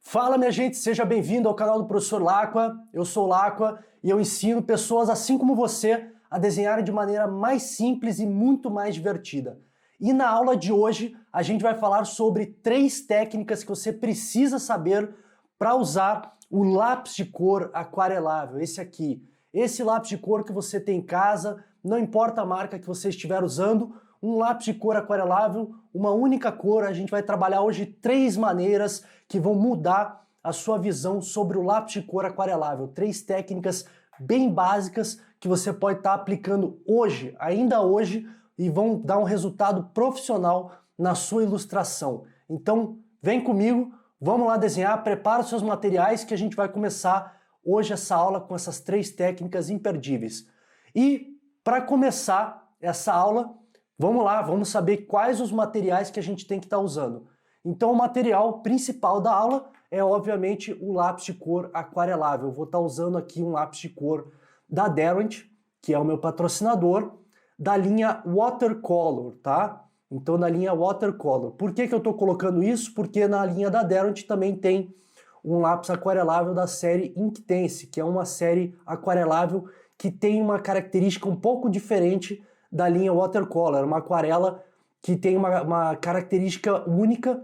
Fala, minha gente, seja bem-vindo ao canal do Professor Lacqua. Eu sou o Lacqua e eu ensino pessoas assim como você a desenharem de maneira mais simples e muito mais divertida. E na aula de hoje a gente vai falar sobre 3 técnicas que você precisa saber para usar o lápis de cor aquarelável, esse aqui. Esse lápis de cor que você tem em casa, não importa a marca que você estiver usando, um lápis de cor aquarelável, uma única cor. A gente vai trabalhar hoje 3 maneiras que vão mudar a sua visão sobre o lápis de cor aquarelável. 3 técnicas bem básicas que você pode estar aplicando hoje, ainda hoje, e vão dar um resultado profissional na sua ilustração. Então, vem comigo, vamos lá desenhar, prepara os seus materiais que a gente vai começar hoje essa aula com essas 3 técnicas imperdíveis. E para começar essa aula, vamos lá, vamos saber quais os materiais que a gente tem que estar usando. Então o material principal da aula é obviamente o lápis de cor aquarelável. Eu vou estar usando aqui um lápis de cor da Derwent, que é o meu patrocinador, da linha Watercolor, tá? Então da linha Watercolor. Por que eu estou colocando isso? Porque na linha da Derwent também tem um lápis aquarelável da série Inktense, que é uma série aquarelável que tem uma característica um pouco diferente da linha Watercolor, uma aquarela que tem uma característica única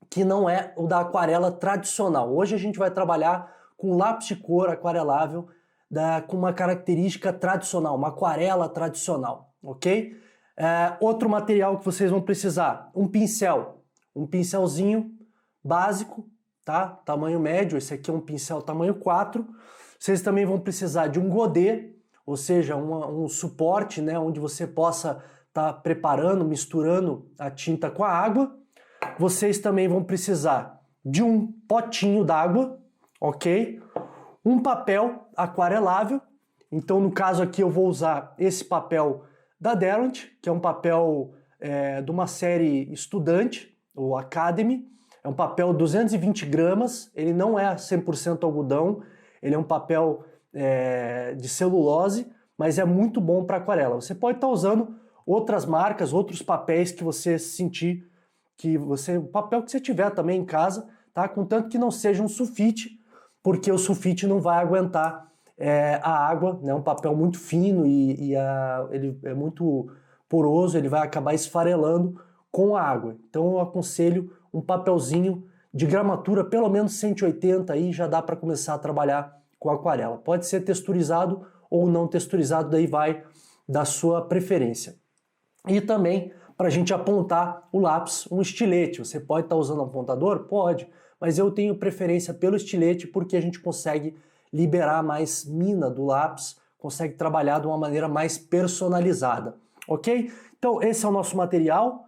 que não é o da aquarela tradicional. Hoje a gente vai trabalhar com lápis de cor aquarelável com uma característica tradicional, uma aquarela tradicional, ok? Outro material que vocês vão precisar, um pincel, um pincelzinho básico, tá? Tamanho médio, esse aqui é um pincel tamanho 4. Vocês também vão precisar de um godê, ou seja, um suporte, né, onde você possa estar preparando, misturando a tinta com a água. Vocês também vão precisar de um potinho d'água, ok? Um papel aquarelável. Então, no caso aqui, eu vou usar esse papel da Derwent, que é um papel de uma série Estudante, ou Academy. É um papel 220 gramas, ele não é 100% algodão, ele é um papel de celulose, mas é muito bom para aquarela. Você pode estar usando outras marcas, outros papéis que você sentir, o papel que você tiver também em casa, tá? Contanto que não seja um sulfite, porque o sulfite não vai aguentar a água, né? Um papel muito fino e ele é muito poroso, ele vai acabar esfarelando com a água. Então eu aconselho um papelzinho de gramatura, pelo menos 180, aí já dá para começar a trabalhar com aquarela. Pode ser texturizado ou não texturizado, daí vai da sua preferência. E também, para a gente apontar o lápis, um estilete. Você pode estar usando um apontador? Pode, mas eu tenho preferência pelo estilete porque a gente consegue liberar mais mina do lápis, consegue trabalhar de uma maneira mais personalizada, ok? Então esse é o nosso material: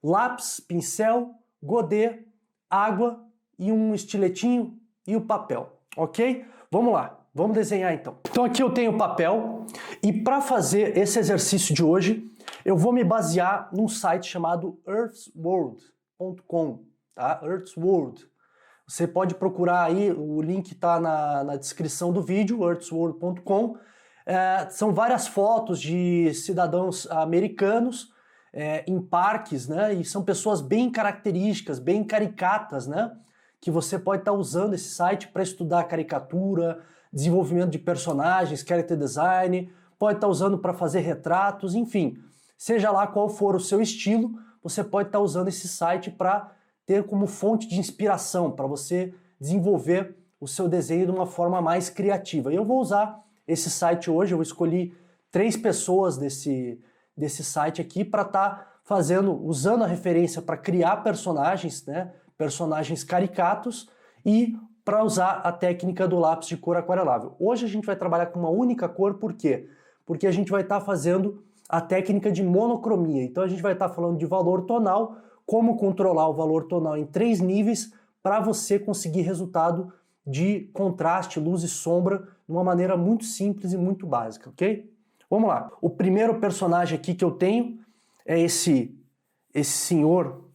lápis, pincel, godê, água e um estiletinho e o papel, ok? Vamos lá, vamos desenhar então. Então aqui eu tenho o papel e para fazer esse exercício de hoje eu vou me basear num site chamado earthsworld.com, tá? Earthsworld. Você pode procurar aí, o link está na descrição do vídeo, earthsworld.com. São várias fotos de cidadãos americanos em parques, né? E são pessoas bem características, bem caricatas, né? Que você pode estar usando esse site para estudar caricatura, desenvolvimento de personagens, character design, pode estar usando para fazer retratos, enfim. Seja lá qual for o seu estilo, você pode estar usando esse site para ter como fonte de inspiração, para você desenvolver o seu desenho de uma forma mais criativa. E eu vou usar esse site hoje, eu escolhi 3 pessoas desse site aqui para estar usando a referência para criar personagens, né? Personagens caricatos e para usar a técnica do lápis de cor aquarelável. Hoje a gente vai trabalhar com uma única cor, por quê? Porque a gente vai estar fazendo a técnica de monocromia. Então a gente vai estar falando de valor tonal, como controlar o valor tonal em 3 níveis para você conseguir resultado de contraste, luz e sombra de uma maneira muito simples e muito básica, ok? Vamos lá. O primeiro personagem aqui que eu tenho é esse senhor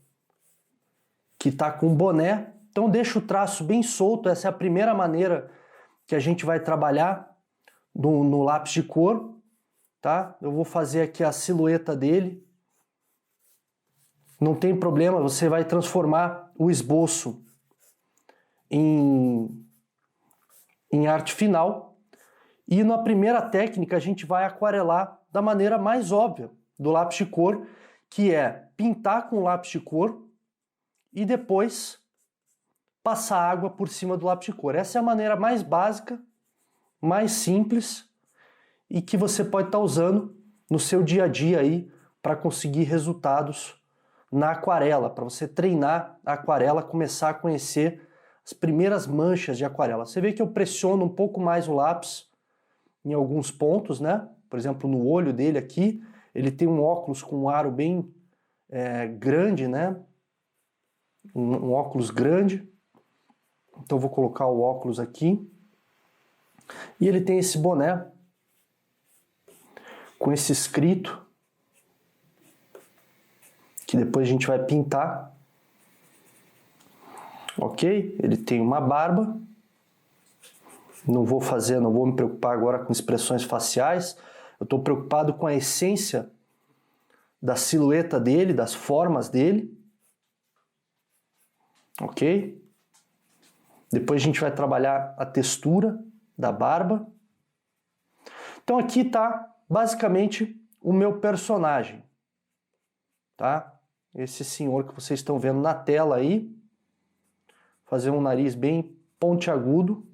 que está com boné. Então deixa o traço bem solto, essa é a primeira maneira que a gente vai trabalhar no lápis de cor, tá? Eu vou fazer aqui a silhueta dele. Não tem problema, você vai transformar o esboço em arte final. E na primeira técnica a gente vai aquarelar da maneira mais óbvia do lápis de cor, que é pintar com lápis de cor e depois passar água por cima do lápis de cor. Essa é a maneira mais básica, mais simples e que você pode estar usando no seu dia a dia aí para conseguir resultados na aquarela, para você treinar a aquarela, começar a conhecer as primeiras manchas de aquarela. Você vê que eu pressiono um pouco mais o lápis em alguns pontos, né? Por exemplo, no olho dele aqui, ele tem um óculos com um aro bem grande, né? Um óculos grande. Então eu vou colocar o óculos aqui. E ele tem esse boné com esse escrito que depois a gente vai pintar. Ok? Ele tem uma barba. Não vou me preocupar agora com expressões faciais. Eu estou preocupado com a essência da silhueta dele, das formas dele. Ok? Depois a gente vai trabalhar a textura da barba. Então aqui está basicamente o meu personagem. Tá? Esse senhor que vocês estão vendo na tela aí. Fazer um nariz bem pontiagudo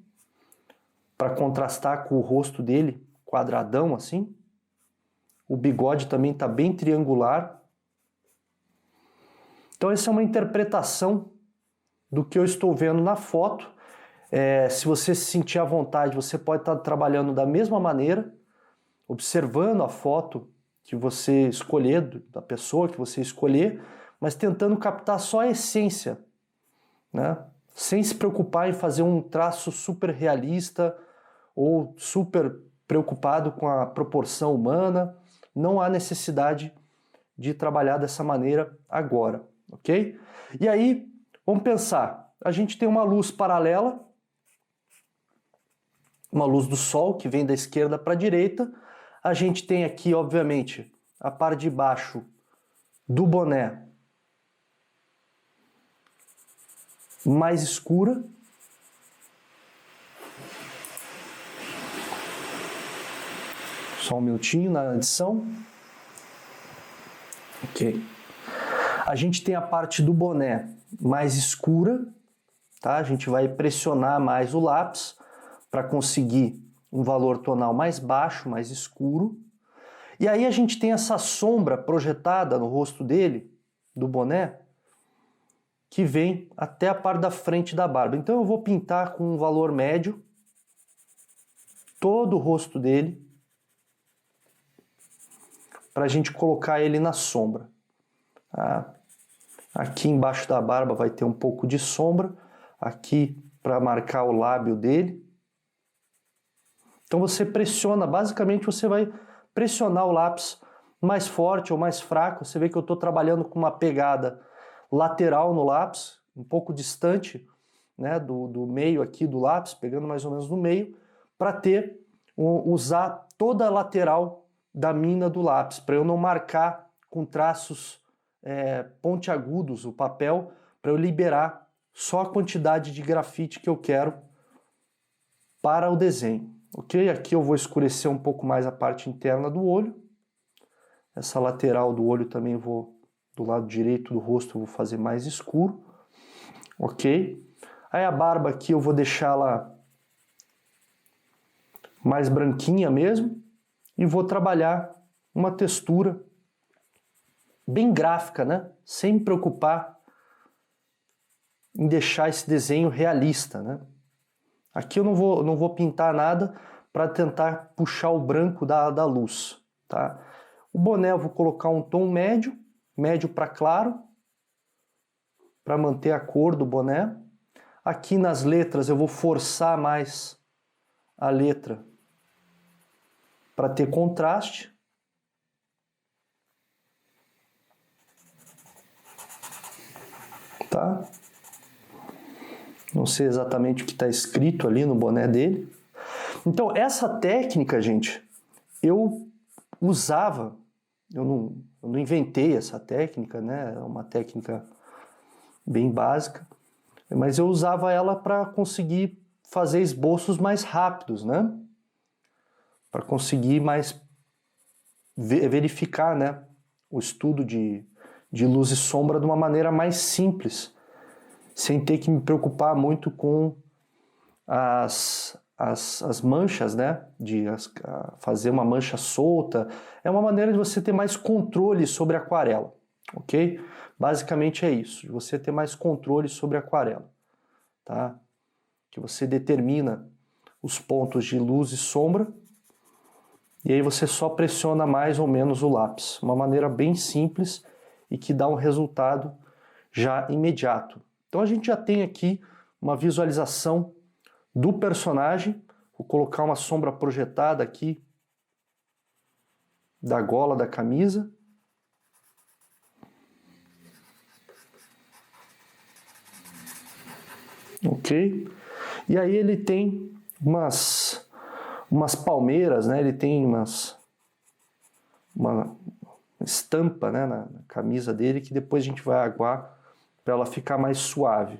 para contrastar com o rosto dele, quadradão assim. O bigode também está bem triangular. Então essa é uma interpretação do que eu estou vendo na foto. Se você se sentir à vontade, você pode estar trabalhando da mesma maneira, observando a foto que você escolher, da pessoa que você escolher, mas tentando captar só a essência, né? Sem se preocupar em fazer um traço super realista ou super preocupado com a proporção humana. Não há necessidade de trabalhar dessa maneira agora, ok? E aí, vamos pensar, a gente tem uma luz paralela, uma luz do sol que vem da esquerda para a direita. A gente tem aqui, obviamente, a parte de baixo do boné mais escura. Só um minutinho na edição. Ok. A gente tem a parte do boné mais escura, tá? A gente vai pressionar mais o lápis para conseguir um valor tonal mais baixo, mais escuro. E aí a gente tem essa sombra projetada no rosto dele, do boné, que vem até a parte da frente da barba. Então eu vou pintar com um valor médio todo o rosto dele para a gente colocar ele na sombra. Aqui embaixo da barba vai ter um pouco de sombra, aqui para marcar o lábio dele. Então você pressiona, basicamente você vai pressionar o lápis mais forte ou mais fraco. Você vê que eu estou trabalhando com uma pegada lateral no lápis, um pouco distante, né, do meio aqui do lápis, pegando mais ou menos no meio, para usar toda a lateral da mina do lápis, para eu não marcar com traços pontiagudos o papel, para eu liberar só a quantidade de grafite que eu quero para o desenho. Ok? Aqui eu vou escurecer um pouco mais a parte interna do olho. Essa lateral do olho também vou, do lado direito do rosto, eu vou fazer mais escuro. Ok? Aí a barba aqui eu vou deixá-la mais branquinha mesmo. E vou trabalhar uma textura bem gráfica, né? Sem me preocupar em deixar esse desenho realista, né? Aqui eu não vou pintar nada para tentar puxar o branco da luz, tá? O boné eu vou colocar um tom médio, médio para claro, para manter a cor do boné. Aqui nas letras eu vou forçar mais a letra para ter contraste. Tá? Não sei exatamente o que está escrito ali no boné dele. Então, essa técnica, gente, eu usava, eu não inventei essa técnica, né? É uma técnica bem básica. Mas eu usava ela para conseguir fazer esboços mais rápidos, né? Para conseguir mais verificar, né, o estudo de luz e sombra de uma maneira mais simples, sem ter que me preocupar muito com as manchas, né, fazer uma mancha solta. É uma maneira de você ter mais controle sobre a aquarela, ok? Basicamente é isso, de você ter mais controle sobre a aquarela, tá? Que você determina os pontos de luz e sombra, e aí você só pressiona mais ou menos o lápis. Uma maneira bem simples e que dá um resultado já imediato. Então a gente já tem aqui uma visualização do personagem. Vou colocar uma sombra projetada aqui da gola da camisa. Ok? E aí ele tem umas palmeiras, né? Ele tem uma estampa, né, na camisa dele, que depois a gente vai aguar para ela ficar mais suave.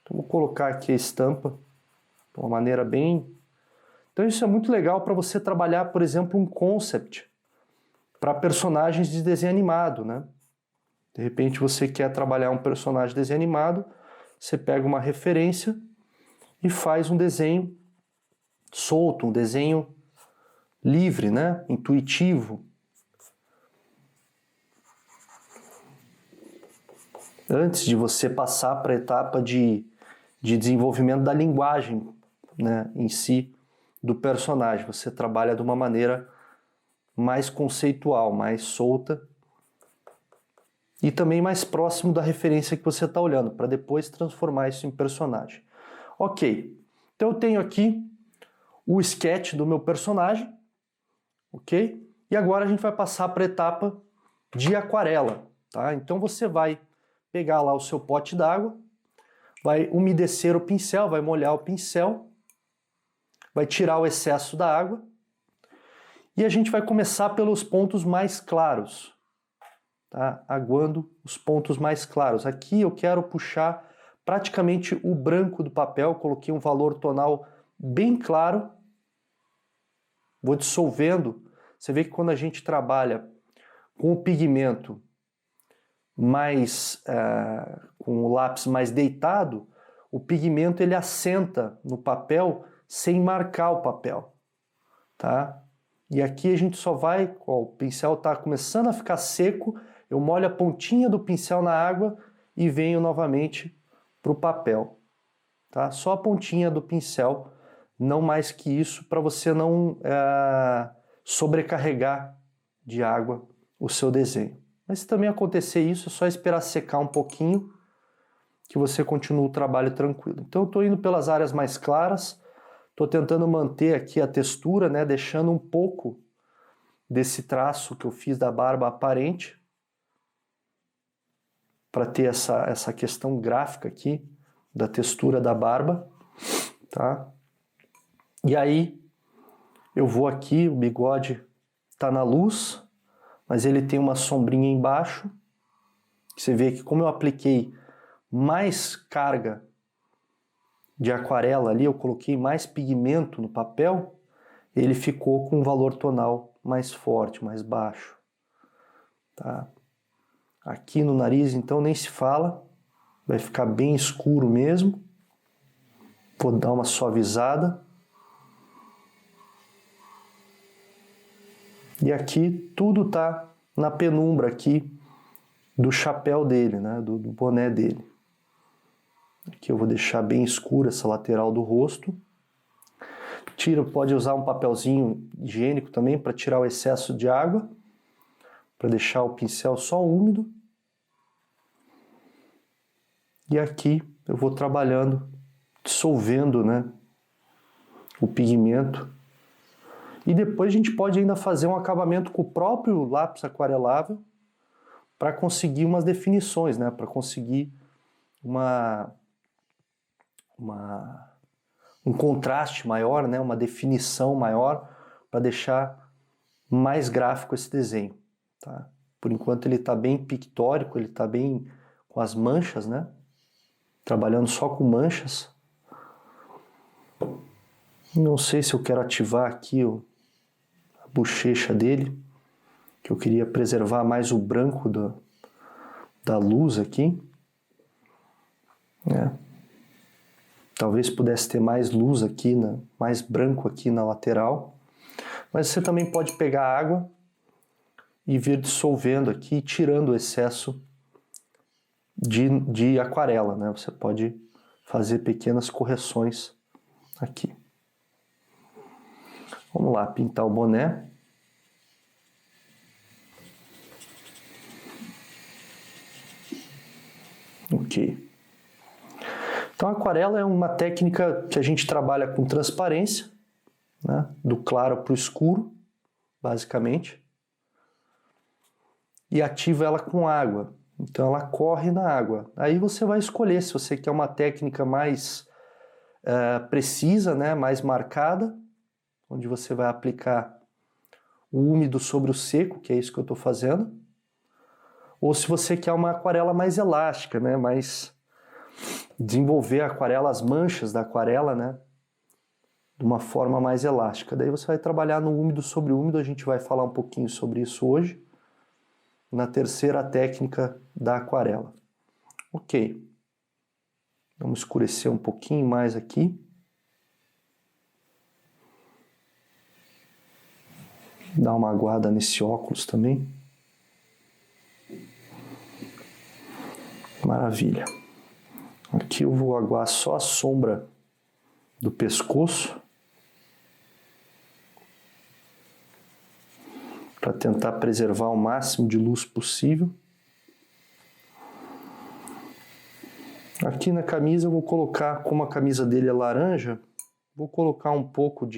Então vou colocar aqui a estampa de uma maneira bem... Então isso é muito legal para você trabalhar, por exemplo, um concept para personagens de desenho animado, né? De repente você quer trabalhar um personagem de desenho animado, você pega uma referência e faz um desenho solto, um desenho livre, né? Intuitivo. Antes de você passar para a etapa de desenvolvimento da linguagem, né, em si, do personagem. Você trabalha de uma maneira mais conceitual, mais solta e também mais próximo da referência que você está olhando, para depois transformar isso em personagem. Ok, então eu tenho aqui o sketch do meu personagem, ok? E agora a gente vai passar para a etapa de aquarela, tá? Então você vai pegar lá o seu pote d'água, vai umedecer o pincel, vai molhar o pincel, vai tirar o excesso da água e a gente vai começar pelos pontos mais claros, tá? Aguando os pontos mais claros. Aqui eu quero puxar praticamente o branco do papel, coloquei um valor tonal bem claro, vou dissolvendo. Você vê que quando a gente trabalha com o pigmento mais com o lápis mais deitado, o pigmento ele assenta no papel sem marcar o papel, tá? E aqui a gente só vai, ó, o pincel está começando a ficar seco, eu molho a pontinha do pincel na água e venho novamente para o papel, tá? Só a pontinha do pincel, não mais que isso, para você não sobrecarregar de água o seu desenho. Mas se também acontecer isso, é só esperar secar um pouquinho que você continua o trabalho tranquilo. Então eu estou indo pelas áreas mais claras, estou tentando manter aqui a textura, né, deixando um pouco desse traço que eu fiz da barba aparente, para ter essa questão gráfica aqui da textura da barba, tá? E aí eu vou aqui, o bigode está na luz, mas ele tem uma sombrinha embaixo. Você vê que como eu apliquei mais carga de aquarela ali, eu coloquei mais pigmento no papel, ele ficou com um valor tonal mais forte, mais baixo, tá? Aqui no nariz, então, nem se fala, vai ficar bem escuro mesmo. Vou dar uma suavizada. E aqui tudo tá na penumbra aqui do chapéu dele, né, do boné dele. Aqui eu vou deixar bem escura essa lateral do rosto. Pode usar um papelzinho higiênico também para tirar o excesso de água, para deixar o pincel só úmido. E aqui eu vou trabalhando, dissolvendo, né, o pigmento. E depois a gente pode ainda fazer um acabamento com o próprio lápis aquarelável para conseguir umas definições, né, para conseguir um contraste maior, né, uma definição maior, para deixar mais gráfico esse desenho, tá? Por enquanto ele está bem pictórico, ele está bem com as manchas, né? trabalhando só com manchas. Não sei se eu quero ativar aqui a bochecha dele, que eu queria preservar mais o branco da luz aqui. Talvez pudesse ter mais luz aqui, mais branco aqui na lateral. Mas você também pode pegar água e vir dissolvendo aqui, tirando o excesso de aquarela, né? Você pode fazer pequenas correções aqui. Vamos lá, pintar o boné. Ok. Então a aquarela é uma técnica que a gente trabalha com transparência, né? Do claro para o escuro, basicamente. E ativa ela com água. Então ela corre na água. Aí você vai escolher se você quer uma técnica mais precisa, né? Mais marcada, onde você vai aplicar o úmido sobre o seco, que é isso que eu estou fazendo. Ou se você quer uma aquarela mais elástica, né? Mais desenvolver a aquarela, as manchas da aquarela, né? De uma forma mais elástica. Daí você vai trabalhar no úmido sobre úmido, a gente vai falar um pouquinho sobre isso hoje, na terceira técnica da aquarela. Ok. Vamos escurecer um pouquinho mais aqui. Dar uma aguada nesse óculos também. Maravilha. Aqui eu vou aguar só a sombra do pescoço, para tentar preservar o máximo de luz possível. Aqui na camisa eu vou colocar, como a camisa dele é laranja, vou colocar um pouco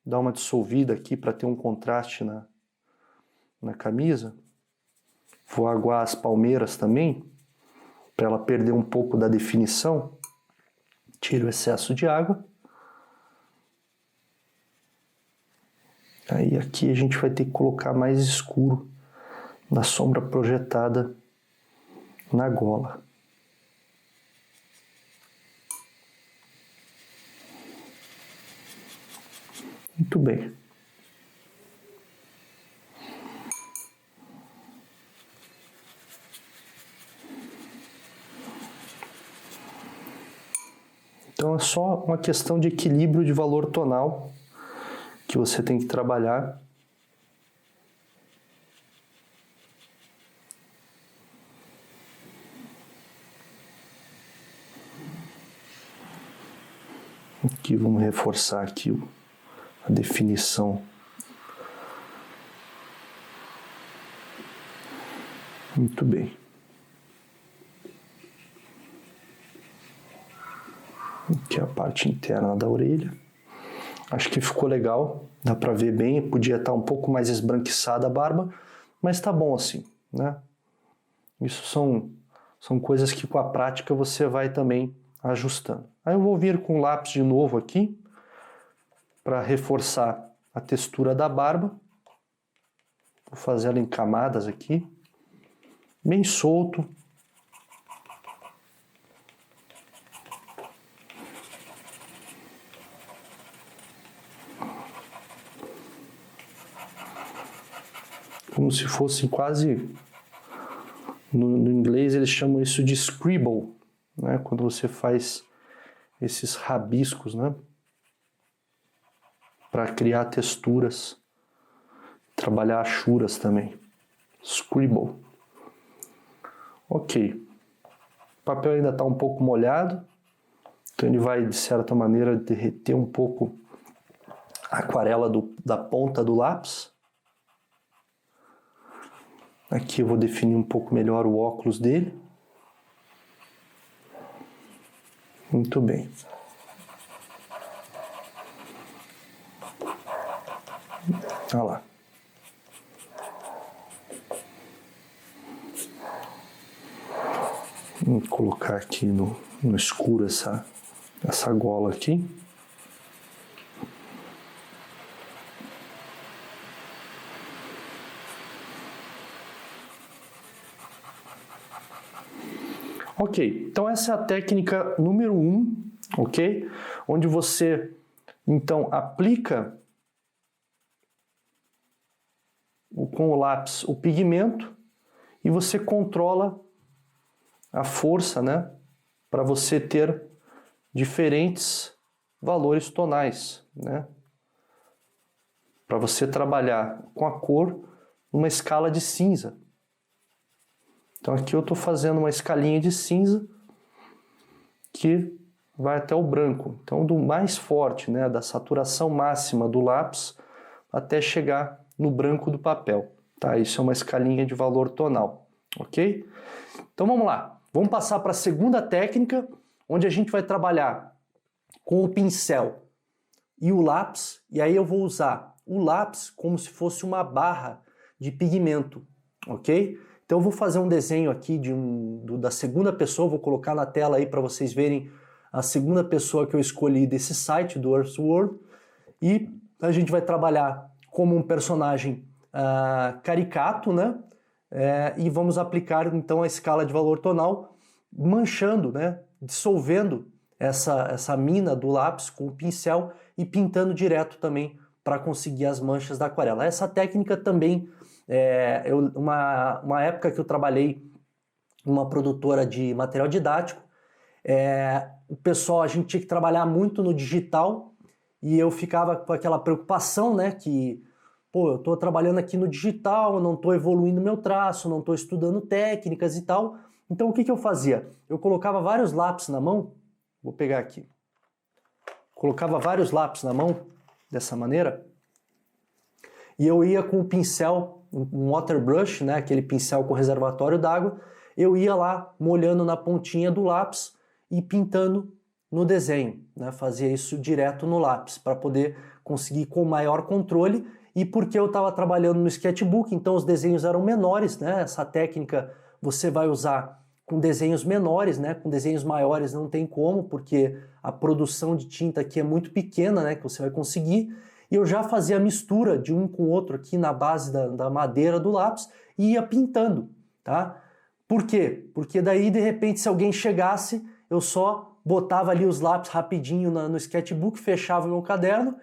dar uma dissolvida aqui para ter um contraste na camisa. Vou aguar as palmeiras também, para ela perder um pouco da definição. Tiro o excesso de água. Aí aqui a gente vai ter que colocar mais escuro na sombra projetada na gola. Muito bem. Então é só uma questão de equilíbrio de valor tonal que você tem que trabalhar. Aqui vamos reforçar aqui a definição. Muito bem. Aqui é a parte interna da orelha. Acho que ficou legal, dá para ver bem. Podia estar um pouco mais esbranquiçada a barba, mas tá bom assim, né? Isso são coisas que com a prática você vai também ajustando. Aí eu vou vir com o lápis de novo aqui, para reforçar a textura da barba. Vou fazer ela em camadas aqui, bem solto. Como se fosse quase... No inglês eles chamam isso de scribble, né? Quando você faz esses rabiscos, né? Para criar texturas, trabalhar achuras também. Scribble. Ok. O papel ainda está um pouco molhado, então ele vai, de certa maneira, derreter um pouco a aquarela da ponta do lápis. Aqui eu vou definir um pouco melhor o óculos dele. Muito bem. Olha lá. Vou colocar aqui no escuro essa gola aqui. Ok, então essa é a técnica número 1, ok? Onde você, então, aplica com o lápis o pigmento e você controla a força, né? Para você ter diferentes valores tonais, né? Para você trabalhar com a cor numa escala de cinza. Então aqui eu estou fazendo uma escalinha de cinza que vai até o branco. Então do mais forte, né, da saturação máxima do lápis até chegar no branco do papel. Tá? Isso é uma escalinha de valor tonal, ok? Então vamos lá. Vamos passar para a segunda técnica, onde a gente vai trabalhar com o pincel e o lápis. E aí eu vou usar o lápis como se fosse uma barra de pigmento, ok? Então eu vou fazer um desenho aqui da segunda pessoa, vou colocar na tela aí para vocês verem a segunda pessoa que eu escolhi desse site, do Earthworld, e a gente vai trabalhar como um personagem caricato, né? E vamos aplicar então a escala de valor tonal, manchando, né? Dissolvendo essa mina do lápis com o pincel e pintando direto também para conseguir as manchas da aquarela. Essa técnica também, uma época que eu trabalhei numa produtora de material didático, o pessoal, a gente tinha que trabalhar muito no digital e eu ficava com aquela preocupação, né, que, pô, eu estou trabalhando aqui no digital, eu não estou evoluindo meu traço, não estou estudando técnicas e tal. Então o que eu fazia? Eu colocava vários lápis na mão, vou pegar aqui, colocava vários lápis na mão, dessa maneira, e eu ia com o pincel, um water brush, né, aquele pincel com reservatório d'água, eu ia lá molhando na pontinha do lápis e pintando no desenho, né, fazia isso direto no lápis, para poder conseguir com maior controle, e porque eu estava trabalhando no sketchbook, então os desenhos eram menores, né, essa técnica você vai usar com desenhos menores, né, com desenhos maiores não tem como, porque a produção de tinta aqui é muito pequena, né, que você vai conseguir, e eu já fazia a mistura de um com o outro aqui na base da madeira do lápis e ia pintando, tá? Por quê? Porque daí, de repente, se alguém chegasse, eu só botava ali os lápis rapidinho no sketchbook, fechava o meu caderno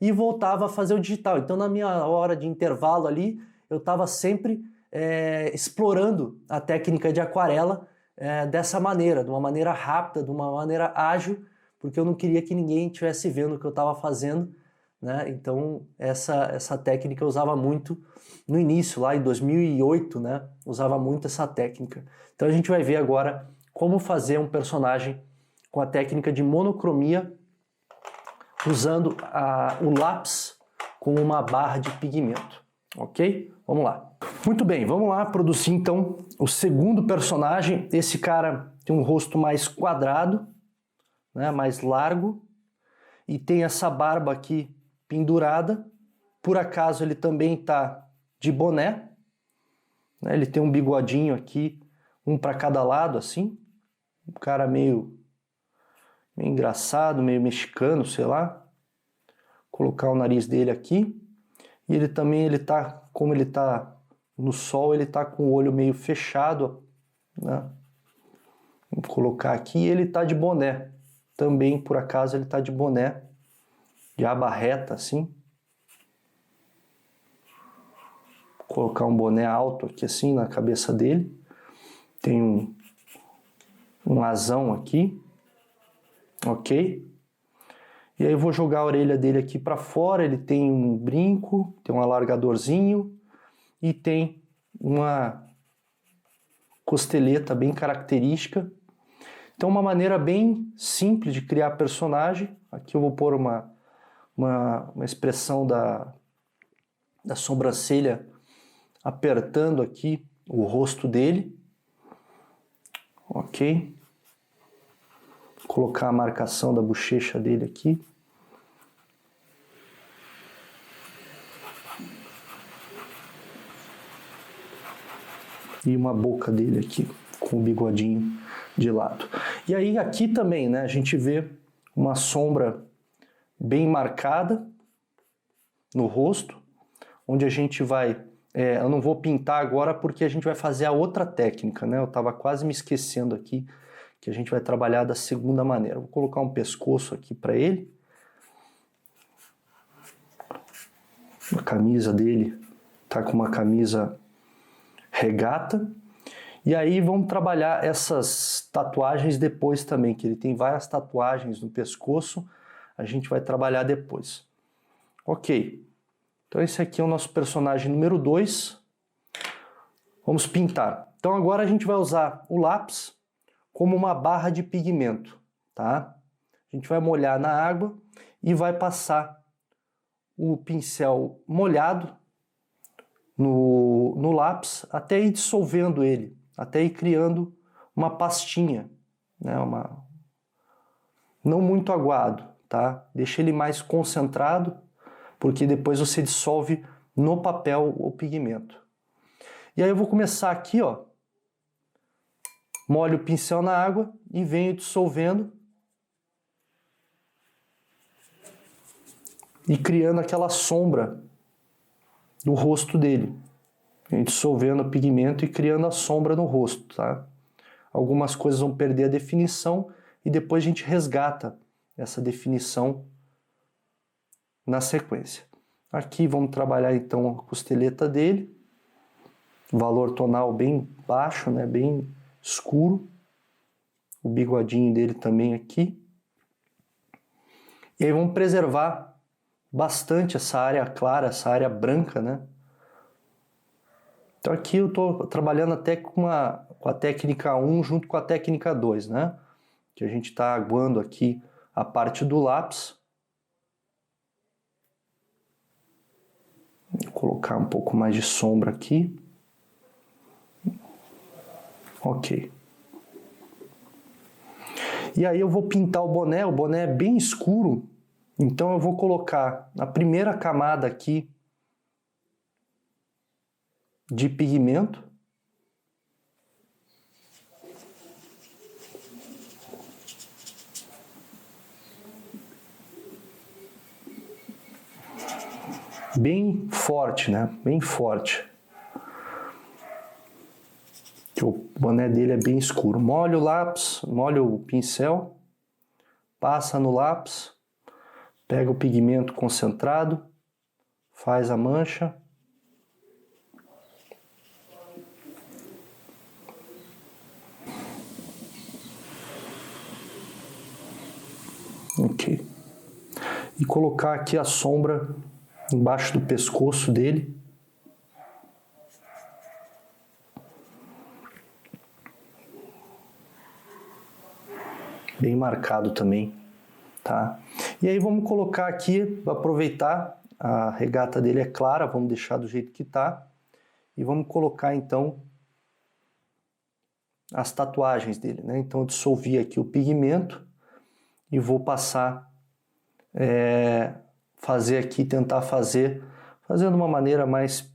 e voltava a fazer o digital. Então, na minha hora de intervalo ali, eu estava sempre explorando a técnica de aquarela dessa maneira, de uma maneira rápida, de uma maneira ágil, porque eu não queria que ninguém estivesse vendo o que eu estava fazendo, né? Então essa técnica eu usava muito no início, lá em 2008, né? Usava muito essa técnica. Então a gente vai ver agora como fazer um personagem com a técnica de monocromia, usando o lápis como uma barra de pigmento, ok? Vamos lá. Muito bem, vamos lá produzir então o segundo personagem. Esse cara tem um rosto mais quadrado, né, mais largo, e tem essa barba aqui pendurada. Por acaso ele também está de boné, né, ele tem um bigodinho aqui, um para cada lado assim, um cara meio engraçado, meio mexicano, sei lá. Vou colocar o nariz dele aqui, e ele também, como ele está no sol, ele está com o olho meio fechado, né? Vou colocar aqui, ele está de boné. Também, por acaso, ele está de boné, de aba reta, assim. Vou colocar um boné alto aqui, assim, na cabeça dele. Tem um asão aqui, ok? E aí eu vou jogar a orelha dele aqui para fora, ele tem um brinco, tem um alargadorzinho e tem uma costeleta bem característica. Então uma maneira bem simples de criar personagem. Aqui eu vou pôr uma expressão da sobrancelha apertando aqui o rosto dele. Ok. Vou colocar a marcação da bochecha dele aqui. E uma boca dele aqui, com o bigodinho de lado. E aí aqui também, né, a gente vê uma sombra bem marcada no rosto, onde a gente vai eu não vou pintar agora porque a gente vai fazer a outra técnica, né? Eu estava quase me esquecendo aqui que a gente vai trabalhar da segunda maneira. Vou colocar um pescoço aqui para ele. A camisa dele tá com uma camisa regata. E aí vamos trabalhar essas tatuagens depois também, que ele tem várias tatuagens no pescoço, a gente vai trabalhar depois. Ok, então esse aqui é o nosso personagem número 2. Vamos pintar. Então agora a gente vai usar o lápis como uma barra de pigmento, tá? A gente vai molhar na água e vai passar o pincel molhado no lápis até ir dissolvendo ele, até ir criando uma pastinha, né? Não muito aguado, tá? Deixa ele mais concentrado, porque depois você dissolve no papel o pigmento. E aí eu vou começar aqui, ó, molho o pincel na água e venho dissolvendo e criando aquela sombra do rosto dele. Venho dissolvendo o pigmento e criando a sombra no rosto, tá? Algumas coisas vão perder a definição e depois a gente resgata essa definição na sequência. Aqui vamos trabalhar então a costeleta dele, valor tonal bem baixo, né? Bem escuro. O bigodinho dele também aqui. E aí vamos preservar bastante essa área clara, essa área branca, né? Então aqui eu estou trabalhando até com a técnica 1 junto com a técnica 2, né? Que a gente está aguando aqui a parte do lápis. Vou colocar um pouco mais de sombra aqui. Ok. E aí eu vou pintar o boné é bem escuro, então eu vou colocar a primeira camada aqui de pigmento. Bem forte, né? Bem forte. Que o boné dele é bem escuro. Molha o lápis, molha o pincel, passa no lápis, pega o pigmento concentrado, faz a mancha. Ok. E colocar aqui a sombra embaixo do pescoço dele. Bem marcado também, tá? E aí vamos colocar aqui, aproveitar, a regata dele é clara, vamos deixar do jeito que tá. E vamos colocar então as tatuagens dele, né? Então eu dissolvi aqui o pigmento e vou passar, tentar fazer de uma maneira mais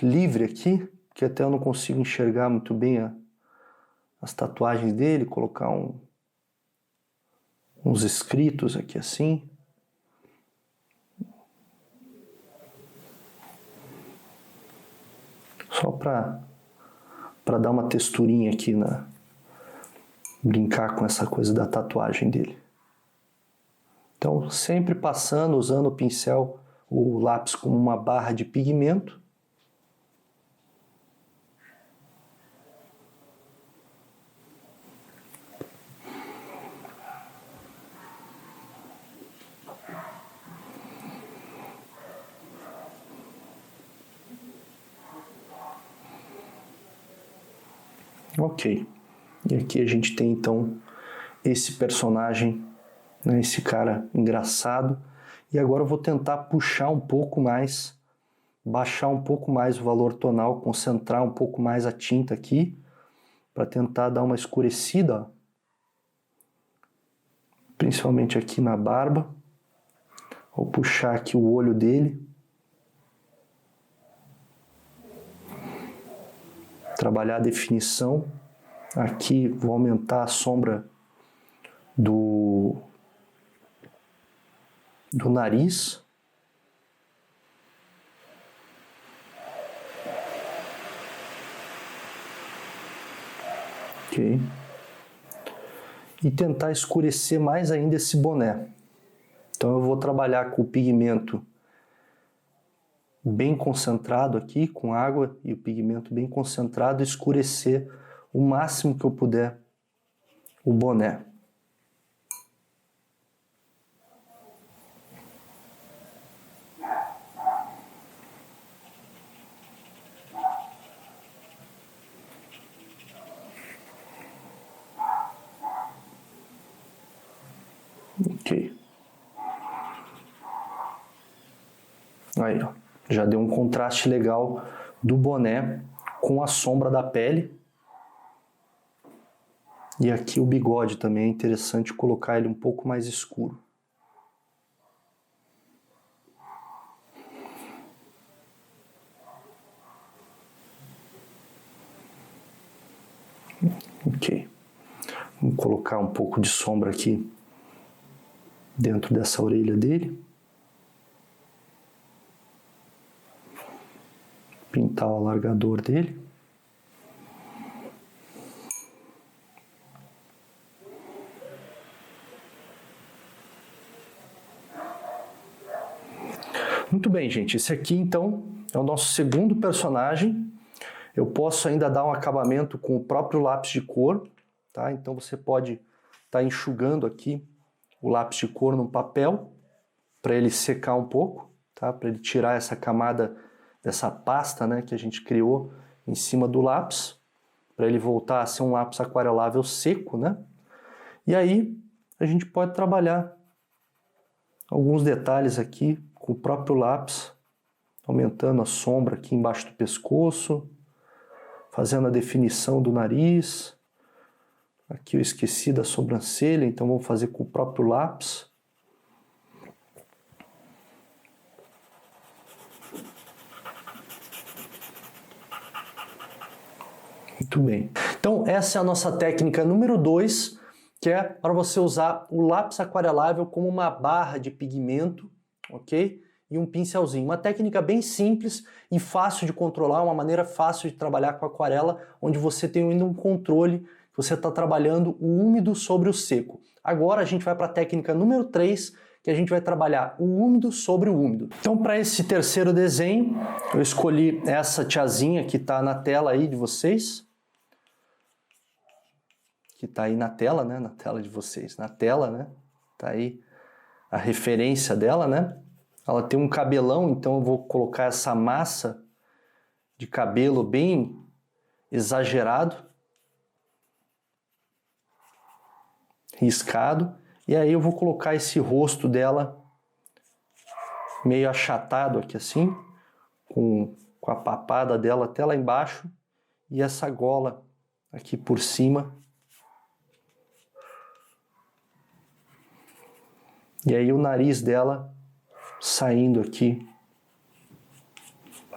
livre aqui, que até eu não consigo enxergar muito bem as tatuagens dele, colocar uns escritos aqui assim. Só para dar uma texturinha aqui, brincar com essa coisa da tatuagem dele. Então, sempre passando, usando o pincel, o lápis como uma barra de pigmento. Ok, e aqui a gente tem então esse personagem, né, esse cara engraçado, e agora eu vou tentar puxar um pouco mais, baixar um pouco mais o valor tonal, concentrar um pouco mais a tinta aqui, para tentar dar uma escurecida, ó. Principalmente aqui na barba. Vou puxar aqui o olho dele. Trabalhar a definição. Aqui vou aumentar a sombra do nariz. Ok. E tentar escurecer mais ainda esse boné. Então eu vou trabalhar com o pigmento bem concentrado aqui, com água e o pigmento bem concentrado, escurecer o máximo que eu puder o boné. Ok. Aí, ó, já deu um contraste legal do boné com a sombra da pele. E aqui o bigode também é interessante colocar ele um pouco mais escuro. Ok. Vamos colocar um pouco de sombra aqui dentro dessa orelha dele. Pintar o alargador dele. Muito bem, gente. Esse aqui, então, é o nosso segundo personagem. Eu posso ainda dar um acabamento com o próprio lápis de cor, tá? Então você pode estar enxugando aqui o lápis de cor num papel para ele secar um pouco, tá? Para ele tirar essa camada dessa pasta, né, que a gente criou em cima do lápis, para ele voltar a ser um lápis aquarelável seco, né? E aí a gente pode trabalhar alguns detalhes aqui com o próprio lápis, aumentando a sombra aqui embaixo do pescoço, fazendo a definição do nariz. Aqui eu esqueci da sobrancelha, então vamos fazer com o próprio lápis. Muito bem. Então essa é a nossa técnica número 2, que é para você usar o lápis aquarelável como uma barra de pigmento, ok? E um pincelzinho. Uma técnica bem simples e fácil de controlar, uma maneira fácil de trabalhar com aquarela, onde você tem ainda um controle, que você está trabalhando o úmido sobre o seco. Agora a gente vai para a técnica número 3, que a gente vai trabalhar o úmido sobre o úmido. Então para esse terceiro desenho, eu escolhi essa tiazinha que está na tela aí de vocês. Que está aí na tela, né? Na tela de vocês, na tela, né? Tá aí a referência dela, né? Ela tem um cabelão, então eu vou colocar essa massa de cabelo bem exagerado, riscado, e aí eu vou colocar esse rosto dela meio achatado aqui assim, com a papada dela até lá embaixo, e essa gola aqui por cima. E aí o nariz dela saindo aqui,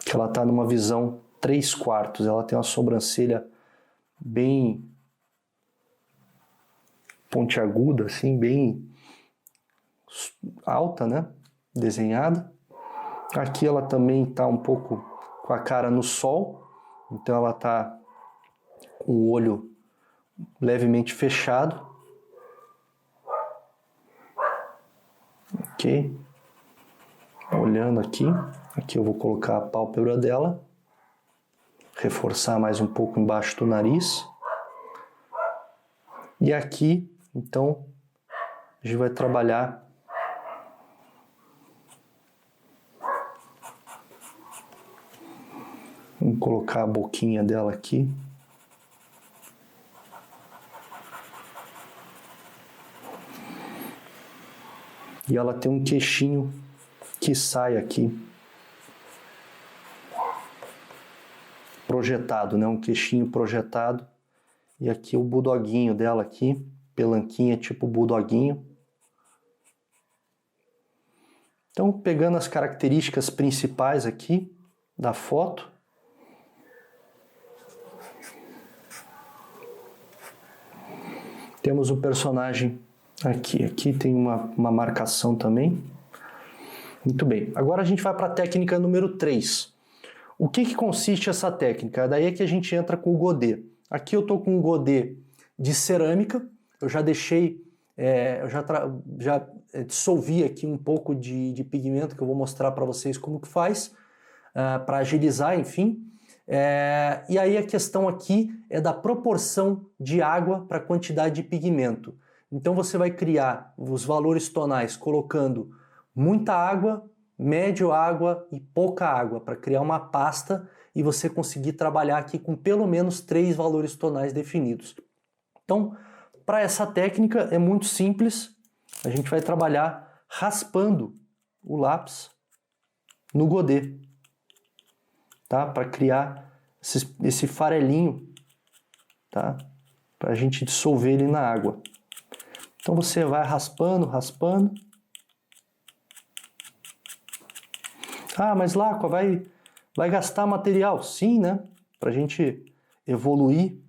que ela está numa visão 3/4, ela tem uma sobrancelha bem pontiaguda, assim, bem alta, né? Desenhada. Aqui ela também está um pouco com a cara no sol, então ela está com o olho levemente fechado. Ok, olhando aqui eu vou colocar a pálpebra dela, reforçar mais um pouco embaixo do nariz, e aqui, então, a gente vai trabalhar vamos colocar a boquinha dela aqui. E ela tem um queixinho que sai aqui, projetado, né? Um queixinho projetado. E aqui o bulldoguinho dela aqui, pelanquinha tipo bulldoguinho. Então, pegando as características principais aqui da foto, temos o personagem aqui tem uma marcação também. Muito bem, agora a gente vai para a técnica número 3. O que consiste essa técnica? Daí é que a gente entra com o godê. Aqui eu estou com um godê de cerâmica. Eu já deixei, eu já dissolvi aqui um pouco de pigmento que eu vou mostrar para vocês como que faz, para agilizar, enfim. E aí a questão aqui é da proporção de água para a quantidade de pigmento. Então você vai criar os valores tonais colocando muita água, médio água e pouca água para criar uma pasta e você conseguir trabalhar aqui com pelo menos 3 valores tonais definidos. Então, para essa técnica é muito simples, a gente vai trabalhar raspando o lápis no godê, tá? Para criar esse farelinho, tá? Para a gente dissolver ele na água. Então você vai raspando, raspando. Ah, mas Lacqua, vai gastar material? Sim, né? Para a gente evoluir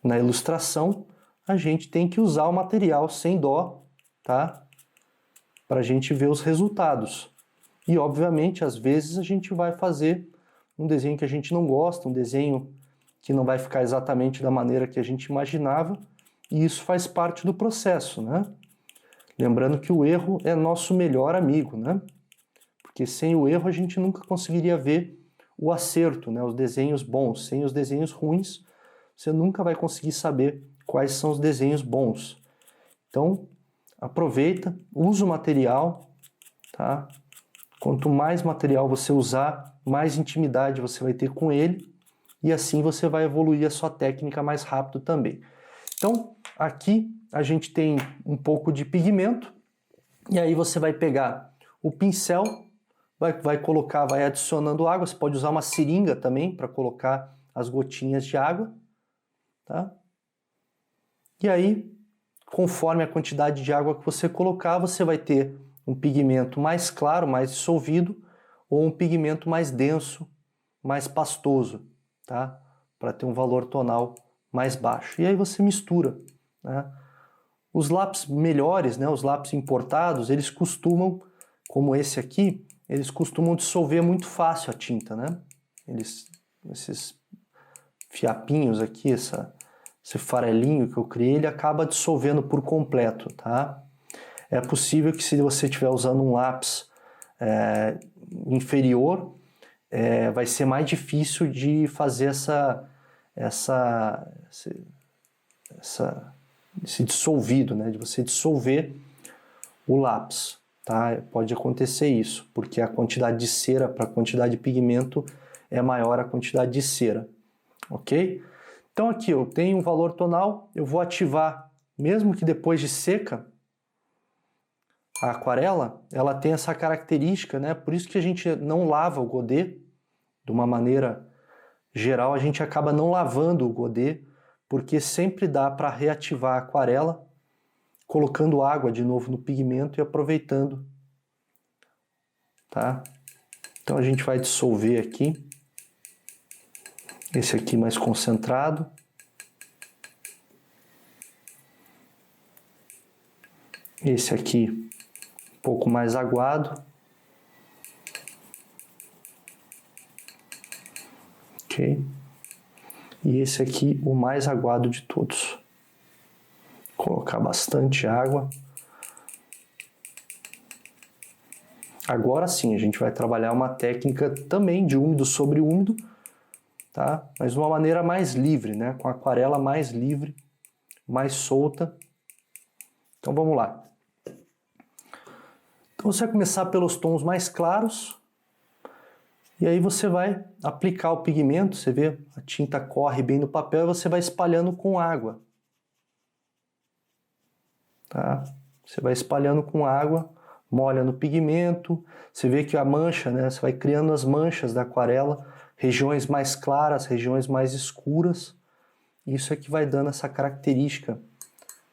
na ilustração, a gente tem que usar o material sem dó, tá? Para a gente ver os resultados. E, obviamente, às vezes a gente vai fazer um desenho que a gente não gosta, um desenho que não vai ficar exatamente da maneira que a gente imaginava, e isso faz parte do processo, né? Lembrando que o erro é nosso melhor amigo, né? Porque sem o erro a gente nunca conseguiria ver o acerto, né? Os desenhos bons. Sem os desenhos ruins, você nunca vai conseguir saber quais são os desenhos bons. Então, aproveita, usa o material, tá? Quanto mais material você usar, mais intimidade você vai ter com ele e assim você vai evoluir a sua técnica mais rápido também. Então, aqui a gente tem um pouco de pigmento e aí você vai pegar o pincel, vai colocar, vai adicionando água. Você pode usar uma seringa também para colocar as gotinhas de água, tá? E aí, conforme a quantidade de água que você colocar, você vai ter um pigmento mais claro, mais dissolvido, ou um pigmento mais denso, mais pastoso, tá? Para ter um valor tonal mais baixo. E aí você mistura, né? Os lápis melhores, né, os lápis importados, eles costumam, como esse aqui, eles costumam dissolver muito fácil a tinta, né? Esses fiapinhos aqui, esse farelinho que eu criei, ele acaba dissolvendo por completo, tá? É possível que se você estiver usando um lápis inferior, vai ser mais difícil de fazer esse dissolvido, né? De você dissolver o lápis, tá? Pode acontecer isso, porque a quantidade de cera para a quantidade de pigmento é maior a quantidade de cera, ok? Então aqui eu tenho um valor tonal, eu vou ativar, mesmo que depois de seca, a aquarela, ela tem essa característica, né? Por isso que a gente não lava o godê, de uma maneira geral, a gente acaba não lavando o godê, porque sempre dá para reativar a aquarela, colocando água de novo no pigmento e aproveitando, tá? Então a gente vai dissolver aqui, esse aqui mais concentrado. Esse aqui um pouco mais aguado. Ok? E esse aqui o mais aguado de todos. Vou colocar bastante água. Agora sim, a gente vai trabalhar uma técnica também de úmido sobre úmido, tá? Mas de uma maneira mais livre, né? Com a aquarela mais livre, mais solta. Então vamos lá. Então você vai começar pelos tons mais claros, e aí você vai aplicar o pigmento, você vê, a tinta corre bem no papel e você vai espalhando com água. Tá? Você vai espalhando com água, molha no pigmento, você vê que a mancha, né? Você vai criando as manchas da aquarela, regiões mais claras, regiões mais escuras. Isso é que vai dando essa característica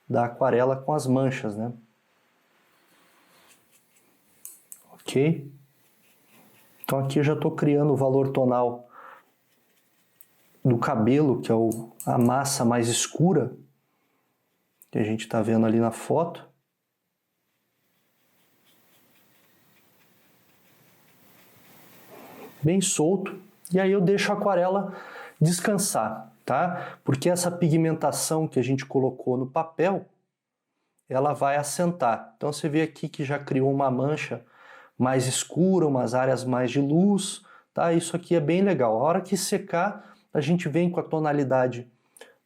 da aquarela com as manchas, né? Ok? Então aqui eu já estou criando o valor tonal do cabelo, que é a massa mais escura, que a gente está vendo ali na foto. Bem solto. E aí eu deixo a aquarela descansar. tá? Porque essa pigmentação que a gente colocou no papel, ela vai assentar. Então você vê aqui que já criou uma mancha mais escura, umas áreas mais de luz, tá? Isso aqui é bem legal. A hora que secar, a gente vem com a tonalidade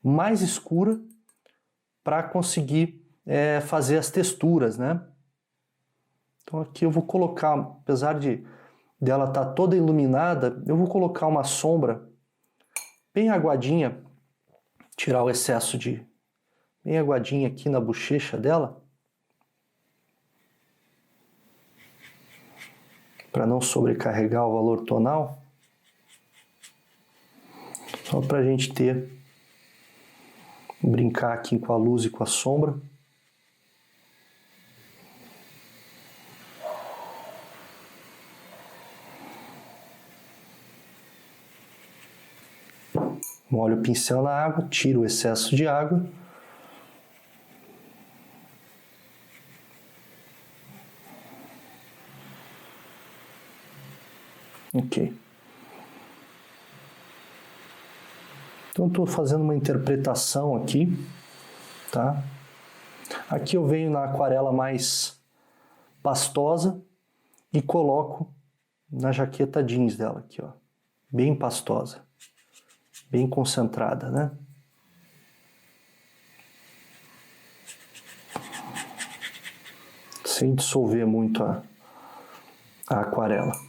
mais escura para conseguir fazer as texturas, né? Então aqui eu vou colocar, apesar dela estar toda iluminada, eu vou colocar uma sombra bem aguadinha, tirar o excesso bem aguadinha aqui na bochecha dela, para não sobrecarregar o valor tonal, só para a gente brincar aqui com a luz e com a sombra. Molho o pincel na água, tiro o excesso de água. Ok. Então estou fazendo uma interpretação aqui, tá? Aqui eu venho na aquarela mais pastosa e coloco na jaqueta jeans dela aqui, ó, bem pastosa, bem concentrada, né? Sem dissolver muito a aquarela.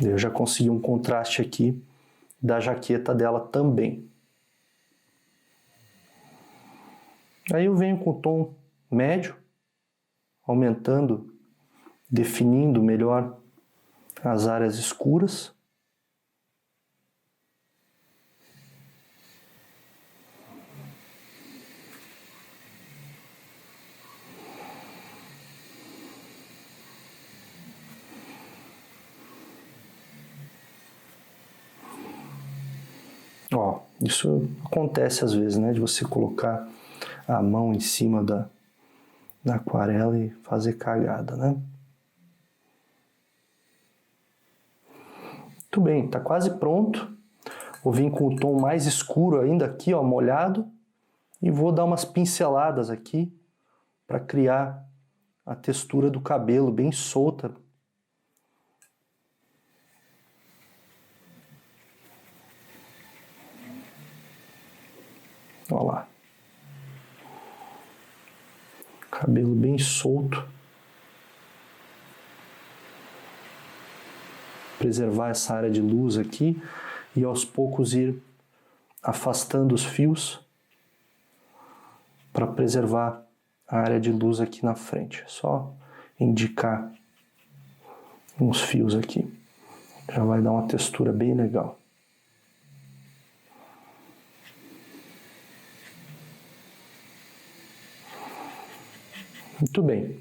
Eu já consegui um contraste aqui da jaqueta dela também. Aí eu venho com o tom médio, aumentando, definindo melhor as áreas escuras. Ó, isso acontece às vezes, né? De você colocar a mão em cima da aquarela e fazer cagada, né? Muito bem, tá quase pronto. Vou vir com o tom mais escuro ainda aqui, ó, molhado. E vou dar umas pinceladas aqui para criar a textura do cabelo bem solta. Olha lá. Cabelo bem solto. Preservar essa área de luz aqui e aos poucos ir afastando os fios para preservar a área de luz aqui na frente. Só indicar uns fios aqui. Já vai dar uma textura bem legal. Muito bem.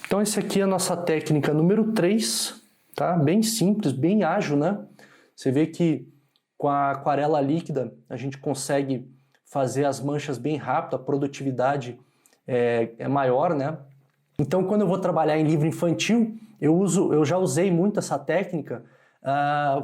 Então essa aqui é a nossa técnica número 3, tá? Bem simples, bem ágil, né? Você vê que com a aquarela líquida a gente consegue fazer as manchas bem rápido, a produtividade é maior, né? Então quando eu vou trabalhar em livro infantil, eu já usei muito essa técnica.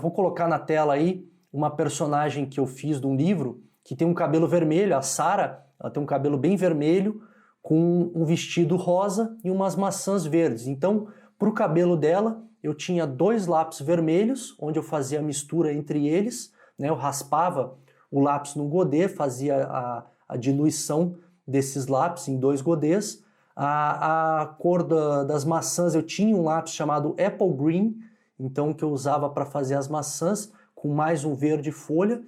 Vou colocar na tela aí uma personagem que eu fiz de um livro que tem um cabelo vermelho, a Sarah, ela tem um cabelo bem vermelho, com um vestido rosa e umas maçãs verdes. Então, para o cabelo dela, eu tinha 2 lápis vermelhos, onde eu fazia a mistura entre eles, né? Eu raspava o lápis no godê, fazia a diluição desses lápis em 2 godês. A cor das maçãs, eu tinha um lápis chamado Apple Green, então que eu usava para fazer as maçãs, com mais um verde folha.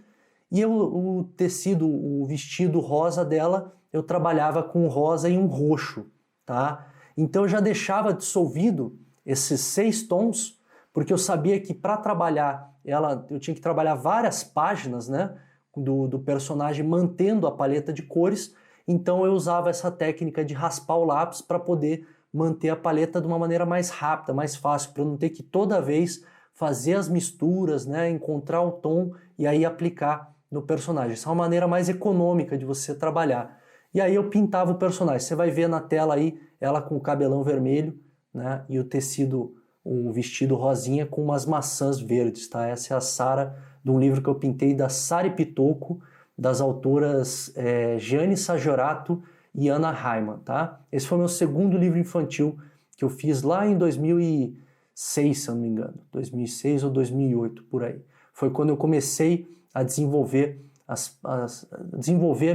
E o tecido, o vestido rosa dela, eu trabalhava com rosa e um roxo, tá? Então eu já deixava dissolvido esses 6 tons, porque eu sabia que para trabalhar ela, eu tinha que trabalhar várias páginas, né, do personagem mantendo a paleta de cores, então eu usava essa técnica de raspar o lápis para poder manter a paleta de uma maneira mais rápida, mais fácil, para eu não ter que toda vez fazer as misturas, né, encontrar o tom e aí aplicar no personagem. Essa é uma maneira mais econômica de você trabalhar. E aí eu pintava o personagem. Você vai ver na tela aí ela com o cabelão vermelho, né, e o tecido um vestido rosinha com umas maçãs verdes, tá? Essa é a Sara, de um livro que eu pintei da Sara Pitoco, das autoras Gianni Sajorato e Ana Raiman, tá? Esse foi meu segundo livro infantil que eu fiz lá em 2006, se eu não me engano, 2006 ou 2008, por aí. Foi quando eu comecei a desenvolver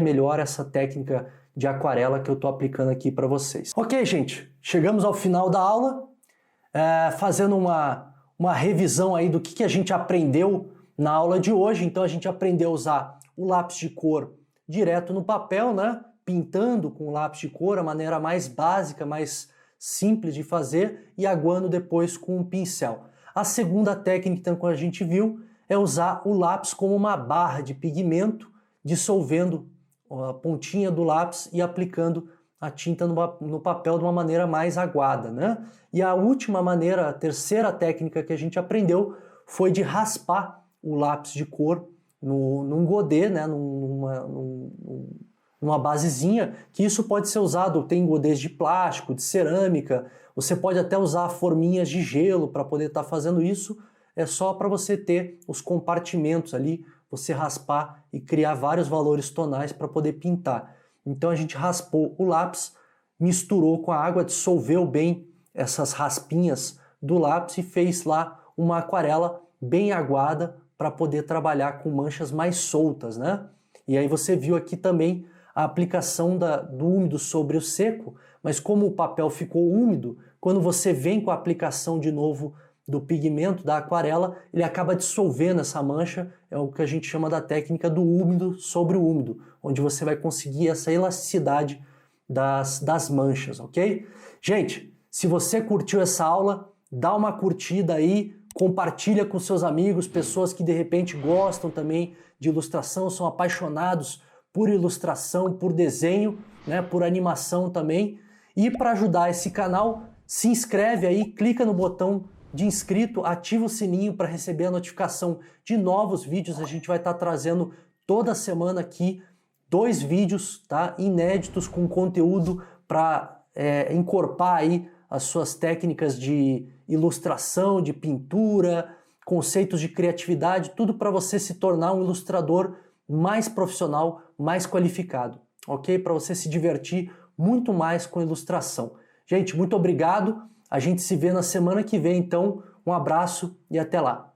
melhor essa técnica de aquarela que eu estou aplicando aqui para vocês. Ok, gente, chegamos ao final da aula, fazendo uma revisão aí do que a gente aprendeu na aula de hoje. Então a gente aprendeu a usar o lápis de cor direto no papel, né? Pintando com o lápis de cor, a maneira mais básica, mais simples de fazer, e aguando depois com um pincel. A segunda técnica então, que a gente viu é usar o lápis como uma barra de pigmento, dissolvendo a pontinha do lápis e aplicando a tinta no papel de uma maneira mais aguada, né? E a última maneira, a terceira técnica que a gente aprendeu foi de raspar o lápis de cor num godê, né? Numa basezinha, que isso pode ser usado, tem godês de plástico, de cerâmica, você pode até usar forminhas de gelo para poder estar fazendo isso. É só para você ter os compartimentos ali, você raspar e criar vários valores tonais para poder pintar. Então a gente raspou o lápis, misturou com a água, dissolveu bem essas raspinhas do lápis e fez lá uma aquarela bem aguada para poder trabalhar com manchas mais soltas, né? E aí você viu aqui também a aplicação do úmido sobre o seco, mas como o papel ficou úmido, quando você vem com a aplicação de novo do pigmento, da aquarela, ele acaba dissolvendo essa mancha, é o que a gente chama da técnica do úmido sobre o úmido, onde você vai conseguir essa elasticidade das manchas, ok? Gente, se você curtiu essa aula, dá uma curtida aí, compartilha com seus amigos, pessoas que de repente gostam também de ilustração, são apaixonados por ilustração, por desenho, né, por animação também. E para ajudar esse canal, se inscreve aí, clica no botão de inscrito, ativa o sininho para receber a notificação de novos vídeos. A gente vai estar trazendo toda semana aqui 2 vídeos, tá, inéditos, com conteúdo para encorpar aí as suas técnicas de ilustração, de pintura, conceitos de criatividade, tudo para você se tornar um ilustrador mais profissional, mais qualificado, ok? Para você se divertir muito mais com ilustração. Gente, muito obrigado. A gente se vê na semana que vem, então. Um abraço e até lá.